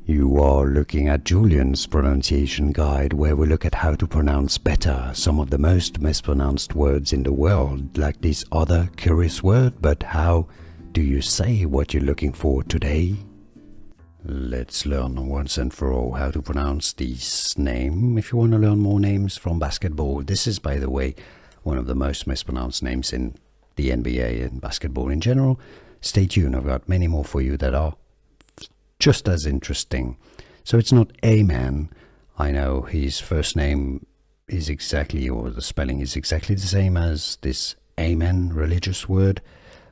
You are looking at Julian's pronunciation guide, where we look at how to pronounce better some of the most mispronounced words in the world, like this other curious word. But how do you say what you're looking for today? Let's learn once and for all how to pronounce this name. If you want to learn more names from basketball, this is, by the way, one of the most mispronounced names in the NBA and basketball in general. Stay tuned, I've got many more for you that are just as interesting. So it's not Amen. I know his first name is exactly, or the spelling is exactly the same as this Amen religious word,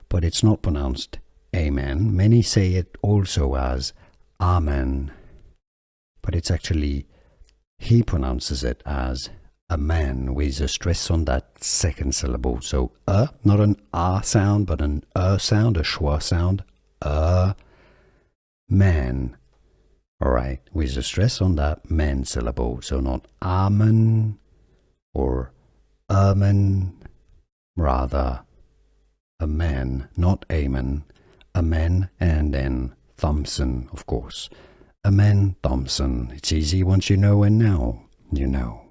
but it's not pronounced Amen. Many say it also as Amen, but it's actually, he pronounces it as Amen, with a stress on that second syllable. So not an A sound, but an sound, a schwa sound, man. Alright, with a stress on that man syllable. So not Amen or Amen, rather Amen, not Amen. Amen, and then Thompson, of course. Amen Thompson. It's easy once you know, and now you know.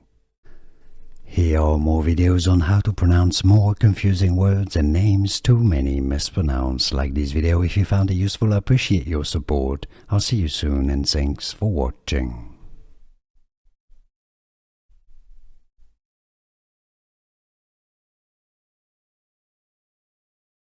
Here are more videos on how to pronounce more confusing words and names too many mispronounced. Like this video if you found it useful. I appreciate your support. I'll see you soon, and thanks for watching.